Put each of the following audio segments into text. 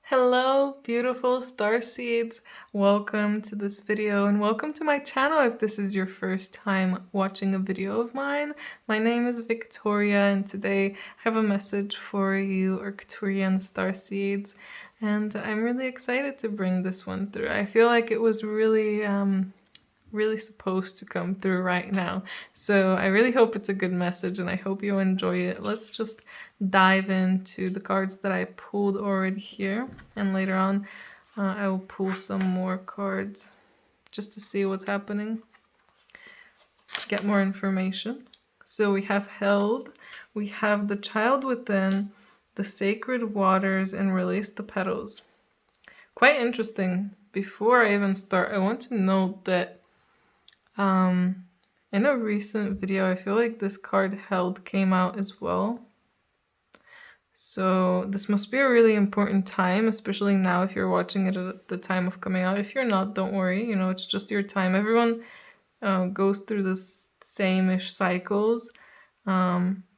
Hello, beautiful star seeds. Welcome to this video and welcome to my channel if this is your first time watching a video of mine. My name is Victoria and today I have a message for you Arcturian Starseeds, and I'm really excited to bring this one through. I feel like it was really supposed to come through right now. So I really hope it's a good message and I hope you enjoy it. Let's just dive into the cards that I pulled already here, and later on I will pull some more cards just to see what's happening, get more information. So we have held, we have the child within, the sacred waters, and release the petals. Quite interesting. Before I even start, I want to note that in a recent video, I feel like this card held came out as well. So this must be a really important time, especially now if you're watching it at the time of coming out. If you're not, don't worry, you know, it's just your time. Everyone goes through the same-ish cycles,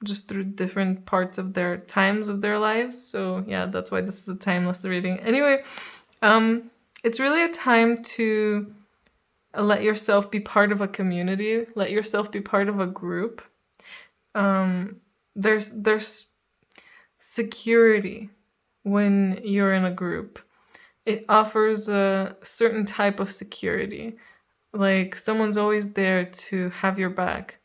just through different parts of their times of their lives. So yeah, that's why this is a timeless reading. Anyway, it's really a time to let yourself be part of a community, let yourself be part of a group. There's security when you're in a group. It offers a certain type of security. Like someone's always there to have your back.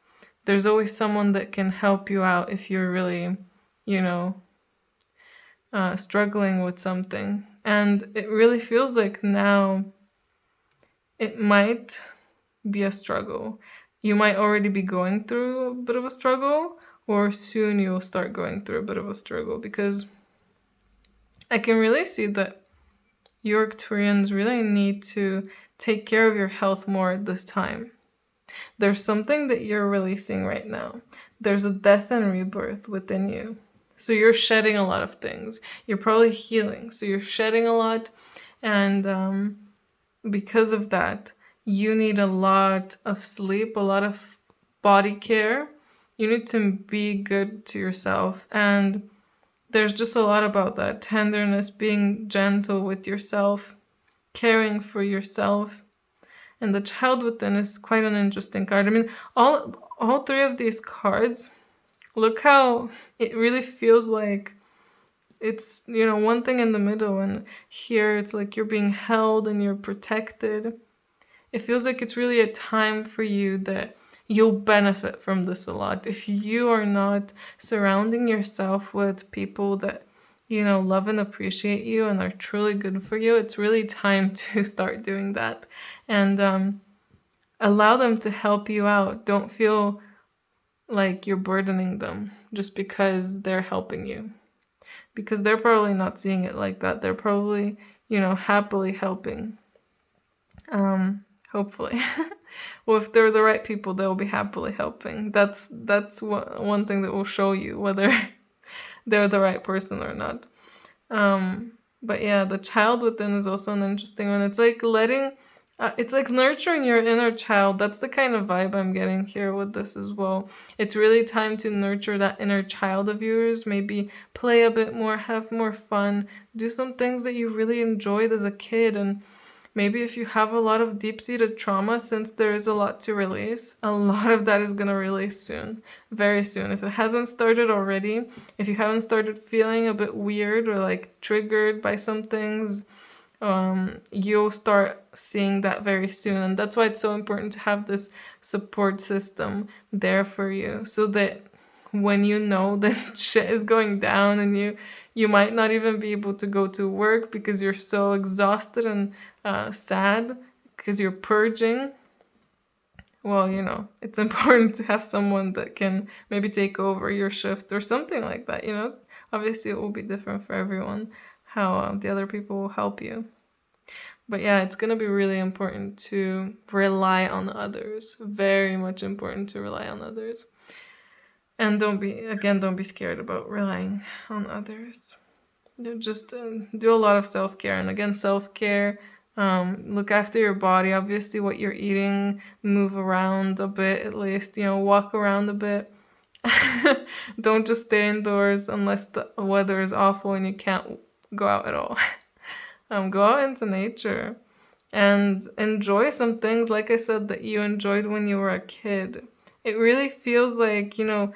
There's always someone that can help you out if you're really, you know, struggling with something. And it really feels like now it might be a struggle. You might already be going through a bit of a struggle, or soon you'll start going through a bit of a struggle, because I can really see that you Arcturians really need to take care of your health more at this time. There's something that you're releasing right now. There's a death and rebirth within you. So you're shedding a lot of things. You're probably healing. So you're shedding a lot, and because of that, you need a lot of sleep, a lot of body care. You need to be good to yourself. And there's just a lot about that. Tenderness, being gentle with yourself, caring for yourself. And the child within is quite an interesting card. I mean, all three of these cards, look how it really feels like it's, you know, one thing in the middle, and here it's like you're being held and you're protected. It feels like it's really a time for you that you'll benefit from this a lot. If you are not surrounding yourself with people that, you know, love and appreciate you and are truly good for you, it's really time to start doing that. And allow them to help you out. Don't feel like you're burdening them just because they're helping you. Because they're probably not seeing it like that. They're probably, you know, happily helping. Hopefully. Well, if they're the right people, they'll be happily helping. That's one thing that will show you whether they're the right person or not. But yeah, the child within is also an interesting one. It's like it's like nurturing your inner child. That's the kind of vibe I'm getting here with this as well. It's really time to nurture that inner child of yours. Maybe play a bit more, have more fun, do some things that you really enjoyed as a kid. And maybe if you have a lot of deep-seated trauma, since there is a lot to release, a lot of that is going to release soon, very soon. If it hasn't started already, if you haven't started feeling a bit weird or like triggered by some things, you'll start seeing that very soon. And that's why it's so important to have this support system there for you, so that when you know that shit is going down and you might not even be able to go to work because you're so exhausted and sad because you're purging, well, you know, it's important to have someone that can maybe take over your shift or something like that, you know. Obviously it will be different for everyone how the other people will help you. But yeah, it's going to be really important to rely on others. Very much important to rely on others. And don't be scared about relying on others. Just do a lot of self-care. And again, self-care, look after your body. Obviously what you're eating, move around a bit at least, you know, walk around a bit. Don't just stay indoors unless the weather is awful and you can't go out at all. Go out into nature and enjoy some things, like I said, that you enjoyed when you were a kid. It really feels like, a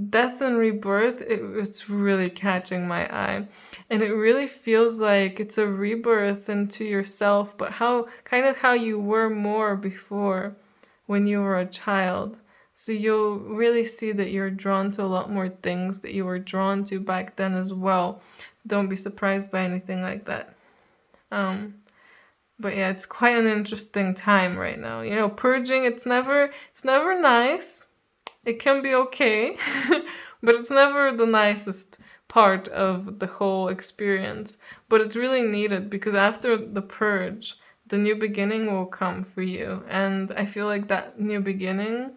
death and rebirth. It's really catching my eye. And it really feels like it's a rebirth into yourself, but how you were more before when you were a child. So you'll really see that you're drawn to a lot more things that you were drawn to back then as well. Don't be surprised by anything like that. But yeah, it's quite an interesting time right now. Purging, it's never nice. It can be okay, but it's never the nicest part of the whole experience. But it's really needed, because after the purge, the new beginning will come for you. And I feel like that new beginning,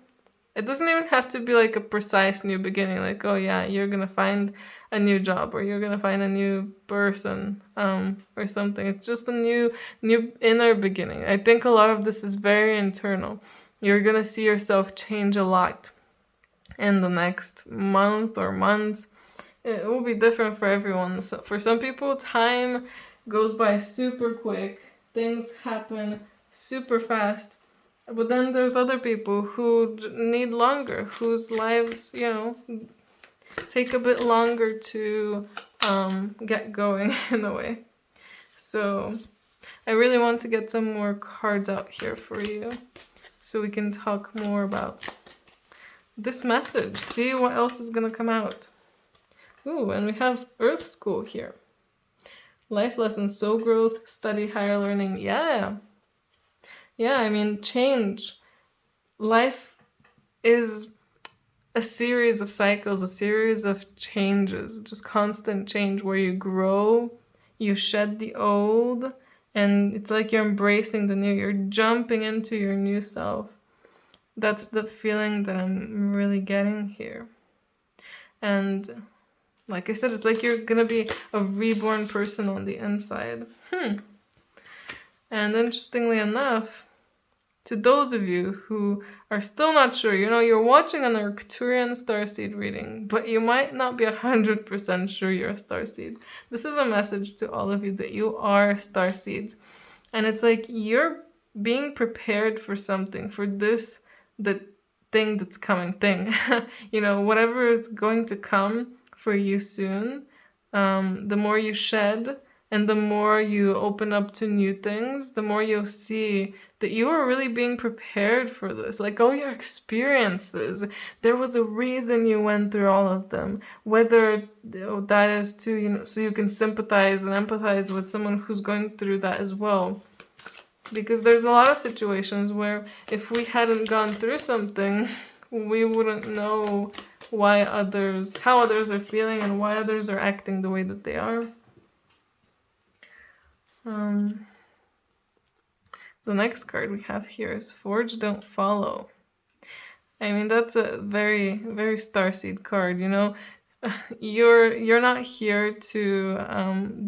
it doesn't even have to be like a precise new beginning, like, oh yeah, you're gonna find a new job, or you're gonna find a new person, or something. It's just a new inner beginning. I think a lot of this is very internal. You're gonna see yourself change a lot in the next month or months. It will be different for everyone. So for some people, time goes by super quick. Things happen super fast. But then there's other people who need longer, whose lives, take a bit longer to get going in a way. So I really want to get some more cards out here for you so we can talk more about this message. See what else is going to come out. Ooh, and we have Earth School here. Life lessons, soul growth, study, higher learning. Yeah, I mean, change. Life is a series of cycles, a series of changes, just constant change where you grow, you shed the old, and it's like you're embracing the new. You're jumping into your new self. That's the feeling that I'm really getting here. And like I said, it's like you're gonna be a reborn person on the inside. And interestingly enough, to those of you who are still not sure, you're watching an Arcturian Starseed reading, but you might not be 100% sure you're a Starseed. This is a message to all of you that you are Starseeds. And it's like you're being prepared for something, for this, the thing that's coming thing. Whatever is going to come for you soon, the more you shed and the more you open up to new things, the more you'll see that you are really being prepared for this. Like all your experiences, there was a reason you went through all of them. Whether that is to, so you can sympathize and empathize with someone who's going through that as well. Because there's a lot of situations where if we hadn't gone through something, we wouldn't know how others are feeling and why others are acting the way that they are. The next card we have here is Forge, Don't Follow. I mean, that's a very, very Starseed card, You're not here to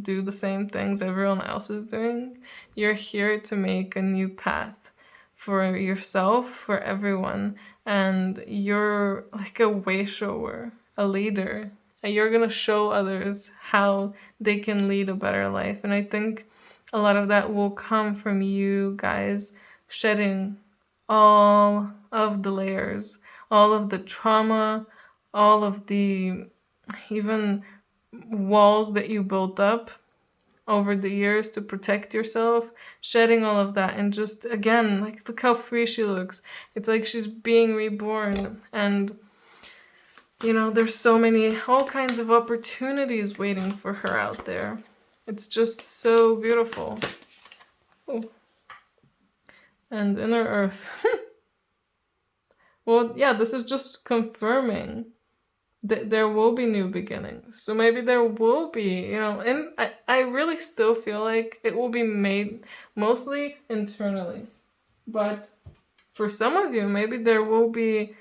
do the same things everyone else is doing. You're here to make a new path for yourself, for everyone. And you're like a way shower, a leader. And you're going to show others how they can lead a better life. And I think a lot of that will come from you guys shedding all of the layers, all of the trauma, all of the even walls that you built up over the years to protect yourself, shedding all of that. And just, again, like, look how free she looks. It's like she's being reborn. And, there's all kinds of opportunities waiting for her out there. It's just so beautiful. Oh. And Inner Earth. Well, yeah, this is just confirming that there will be new beginnings. So maybe there will be, and I really still feel like it will be made mostly internally. But for some of you, maybe there will be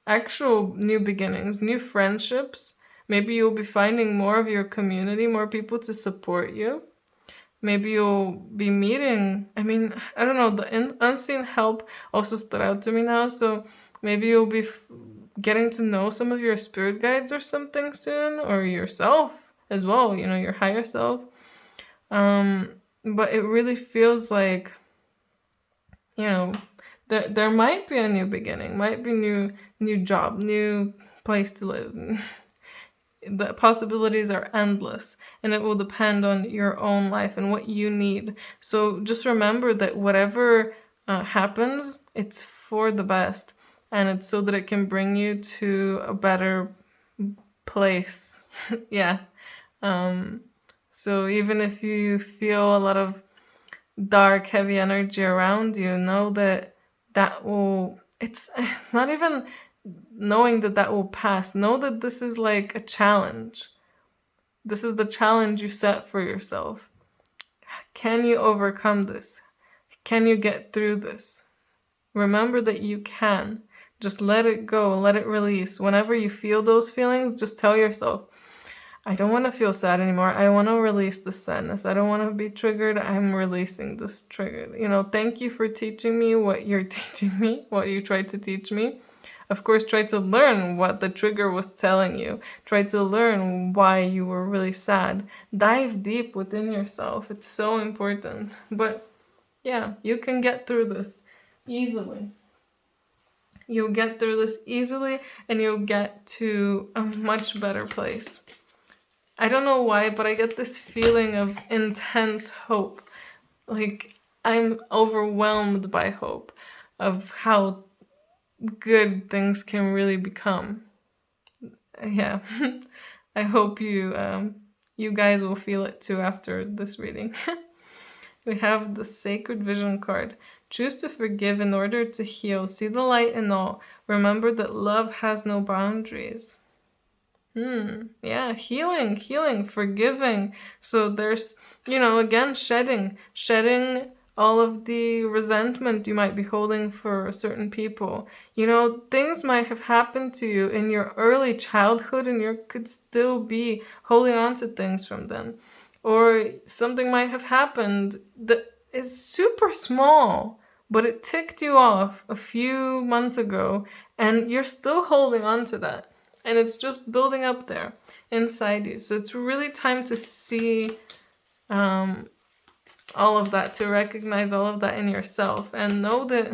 actual new beginnings, new friendships. Maybe you'll be finding more of your community, more people to support you. Maybe you'll be meeting, I don't know, the unseen help also stood out to me now. So maybe you'll be getting to know some of your spirit guides or something soon, or yourself as well, your higher self. But it really feels like, you know, there might be a new beginning, might be new job, new place to live. The possibilities are endless, and it will depend on your own life and what you need. So just remember that whatever happens, it's for the best, and it's so that it can bring you to a better place. Yeah. So even if you feel a lot of dark, heavy energy around you, know that that will. It's not even knowing that that will pass. Know that this is like a challenge. This is the challenge you set for yourself. Can you overcome this? Can you get through this? Remember that you can. Just let it go, let it release. Whenever you feel those feelings, just tell yourself, I don't want to feel sad anymore. I want to release the sadness. I don't want to be triggered. I'm releasing this trigger. Thank you for teaching me what you're teaching me, what you tried to teach me. Of course, try to learn what the trigger was telling you. Try to learn why you were really sad. Dive deep within yourself. It's so important. But yeah, you can get through this easily. You'll get through this easily, and you'll get to a much better place. I don't know why, but I get this feeling of intense hope. Like, I'm overwhelmed by hope of how good things can really become. Yeah. I hope you guys will feel it too after this reading. We have the Sacred Vision card. Choose to forgive in order to heal. See the light in all. Remember that love has no boundaries. Yeah, healing, forgiving. So there's, again, shedding all of the resentment you might be holding for certain people. Things might have happened to you in your early childhood, and you could still be holding on to things from then. Or something might have happened that is super small, but it ticked you off a few months ago, and you're still holding on to that. And it's just building up there inside you. So it's really time to see all of that, to recognize all of that in yourself, and know that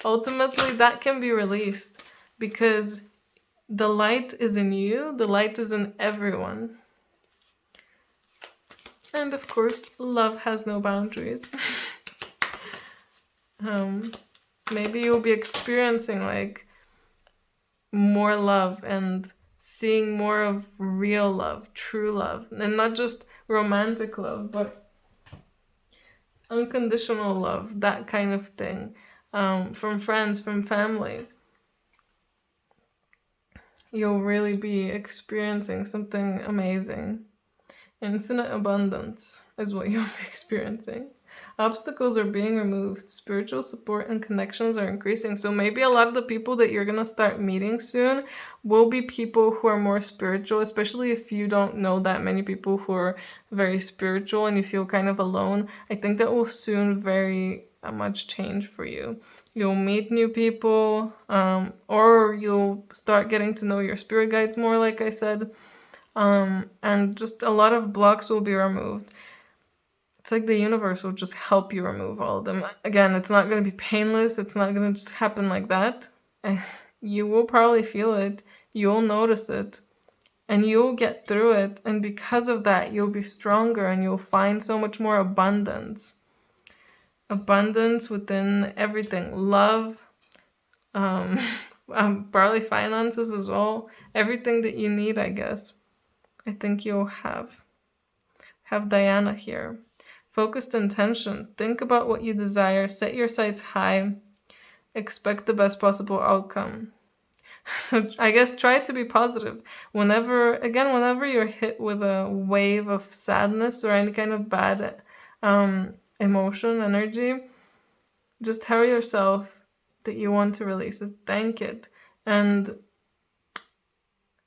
ultimately that can be released, because the light is in you, the light is in everyone. And of course, love has no boundaries. Maybe you'll be experiencing like more love and seeing more of real love, true love, and not just romantic love, but unconditional love, that kind of thing, from friends, from family. You'll really be experiencing something amazing. Infinite abundance is what you'll be experiencing. Obstacles are being removed. Spiritual support and connections are increasing. So maybe a lot of the people that you're going to start meeting soon will be people who are more spiritual, especially if you don't know that many people who are very spiritual and you feel kind of alone. I think that will soon very much change for you. You'll meet new people, or you'll start getting to know your spirit guides more, like I said. And just a lot of blocks will be removed. It's like the universe will just help you remove all of them. Again, it's not going to be painless. It's not going to just happen like that. You will probably feel it. You'll notice it. And you'll get through it. And because of that, you'll be stronger, and you'll find so much more abundance. Abundance within everything. Love, probably finances as well. Everything that you need, I guess. I think you'll have Diana here. Focused intention. Think about what you desire. Set your sights high. Expect the best possible outcome. So I guess try to be positive. Whenever you're hit with a wave of sadness or any kind of bad emotion, energy, just tell yourself that you want to release it. Thank it. And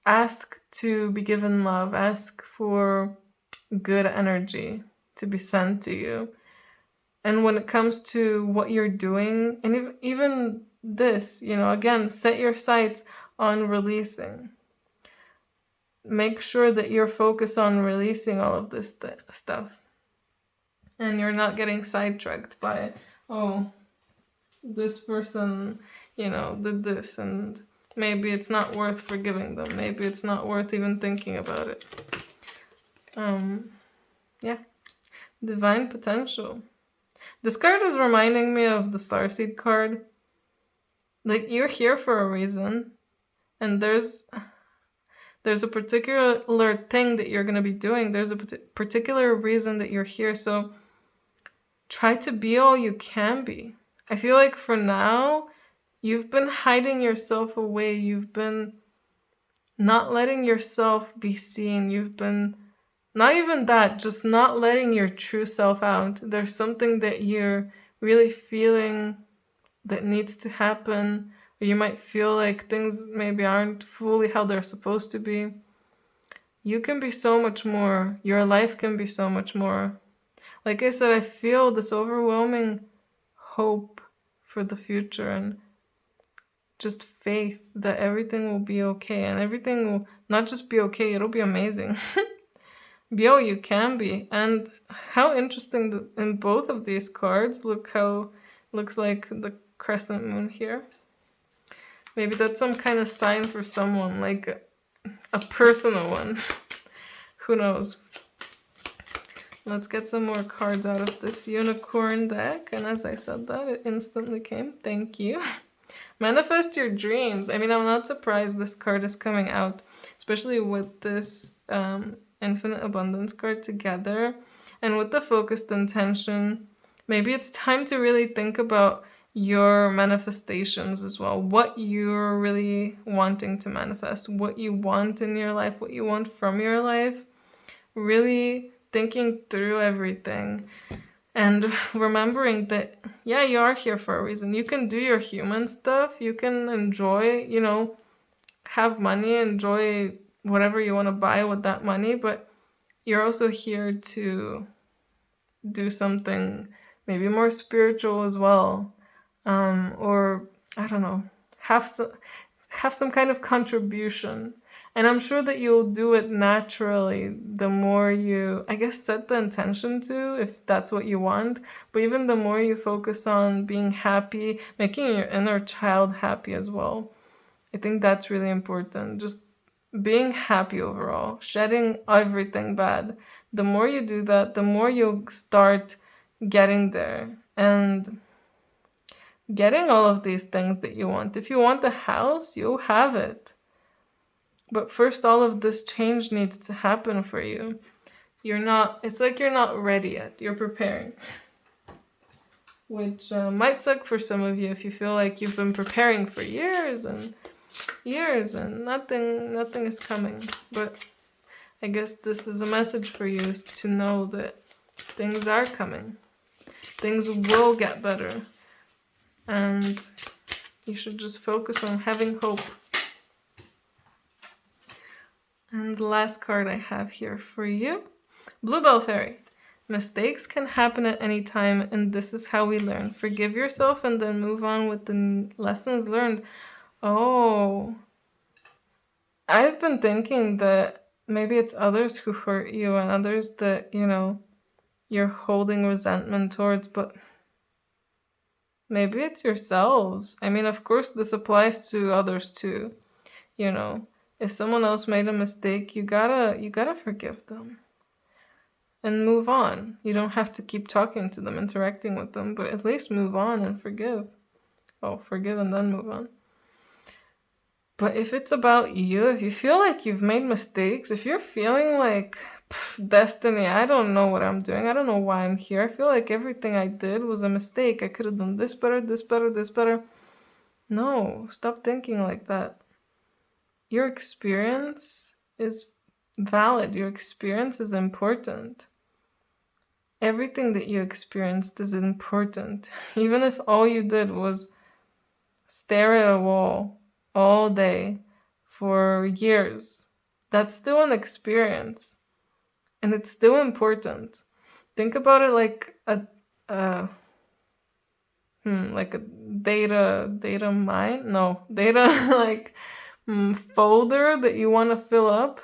ask to be given love. Ask for good energy to be sent to you. And when it comes to what you're doing, and even this, again, set your sights on releasing. Make sure that you're focused on releasing all of this stuff. And you're not getting sidetracked by, oh, this person, did this, and maybe it's not worth forgiving them. Maybe it's not worth even thinking about it. Yeah. Divine potential. This card is reminding me of the Starseed card. Like, you're here for a reason, and there's a particular thing that you're going to be doing. There's a particular reason that you're here. So try to be all you can be. I feel like for now, you've been hiding yourself away. You've been not letting yourself be seen. You've been, not even that, just not letting your true self out. There's something that you're really feeling that needs to happen. Or you might feel like things maybe aren't fully how they're supposed to be. You can be so much more. Your life can be so much more. Like I said, I feel this overwhelming hope for the future and just faith that everything will be okay. And everything will not just be okay, it'll be amazing. Be all you can be. And how interesting that in both of these cards, look how it looks like the crescent moon here. Maybe that's some kind of sign for someone, like a personal one. Who knows? Let's get some more cards out of this unicorn deck. And as I said that, it instantly came. Thank you. Manifest your dreams. I mean, I'm not surprised this card is coming out, especially with this infinite abundance card together and with the focused intention. Maybe it's time to really think about your manifestations as well, what you're really wanting to manifest, what you want in your life, what you want from your life. Really thinking through everything and remembering that, yeah, you are here for a reason. You can do your human stuff. You can enjoy, have money, enjoy whatever you want to buy with that money, but you're also here to do something maybe more spiritual as well. Or I don't know, have some kind of contribution. And I'm sure that you'll do it naturally the more you, I guess, set the intention to, if that's what you want. But even the more you focus on being happy, making your inner child happy as well. I think that's really important. Just being happy overall, shedding everything bad. The more you do that, the more you'll start getting there and getting all of these things that you want. If you want a house, you'll have it. But first, all of this change needs to happen for you. It's like you're not ready yet. You're preparing. Which might suck for some of you if you feel like you've been preparing for years and nothing is coming. But I guess this is a message for you, is to know that things are coming. Things will get better. And you should just focus on having hope. And the last card I have here for you, Bluebell Fairy. Mistakes can happen at any time, and this is how we learn. Forgive yourself and then move on with the lessons learned. Oh, I've been thinking that maybe it's others who hurt you and others that, you're holding resentment towards, but maybe it's yourselves. I mean, of course, this applies to others too. If someone else made a mistake, you gotta forgive them and move on. You don't have to keep talking to them, interacting with them, but at least move on and forgive. Oh, forgive and then move on. But if it's about you, if you feel like you've made mistakes, if you're feeling like, destiny, I don't know what I'm doing, I don't know why I'm here, I feel like everything I did was a mistake, I could have done this better, this better, this better. No, stop thinking like that. Your experience is valid. Your experience is important. Everything that you experienced is important. Even if all you did was stare at a wall all day for years, that's still an experience. And it's still important. Think about it like a data mine? No, data like folder that you want to fill up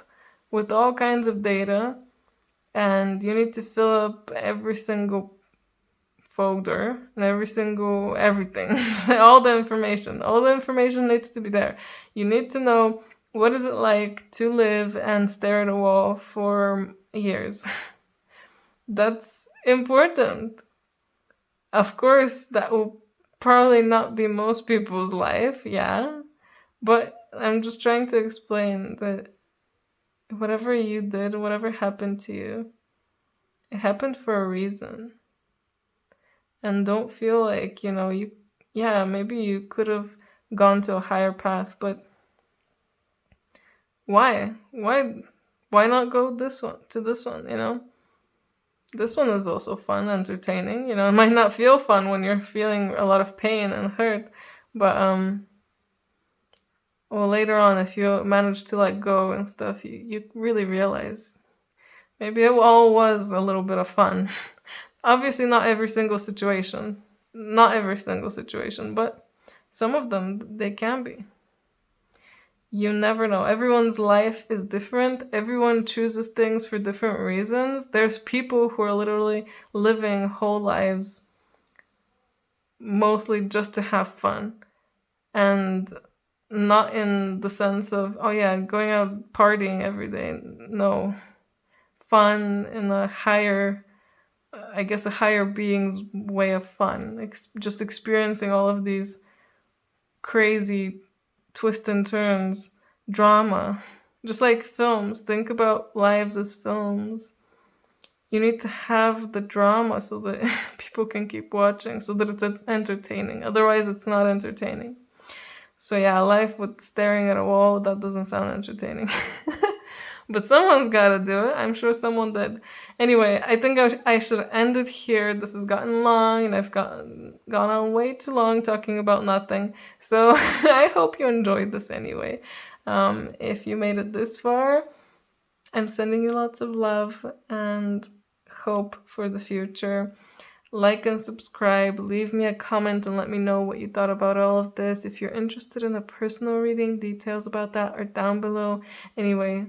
with all kinds of data, and you need to fill up every single folder and every single everything. All the information needs to be there. You need to know, what is it like to live and stare at a wall for years. That's important. Of course, that will probably not be most people's life, yeah, but I'm just trying to explain that whatever you did, whatever happened to you, it happened for a reason. And don't feel like, maybe you could have gone to a higher path, but why? Why not go this one to this one? This one is also fun, entertaining. It might not feel fun when you're feeling a lot of pain and hurt, but well, later on, if you manage to let go and stuff, you really realize maybe it all was a little bit of fun. Obviously, not every single situation, but some of them, they can be. You never know. Everyone's life is different. Everyone chooses things for different reasons. There's people who are literally living whole lives mostly just to have fun. And not in the sense of, oh yeah, going out partying every day. No. Fun in a higher being's way of fun. Just experiencing all of these crazy twists and turns, drama. Just like films. Think about lives as films. You need to have the drama so that people can keep watching, so that it's entertaining. Otherwise, it's not entertaining. So yeah, life with staring at a wall, that doesn't sound entertaining. But someone's got to do it. I'm sure someone did. Anyway, I think I should end it here. This has gotten long, and I've gone on way too long talking about nothing. So I hope you enjoyed this anyway. If you made it this far, I'm sending you lots of love and hope for the future. Like and subscribe, leave me a comment and let me know what you thought about all of this. If you're interested in a personal reading, details about that are down below. Anyway,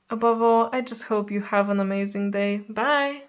above all, I just hope you have an amazing day. Bye!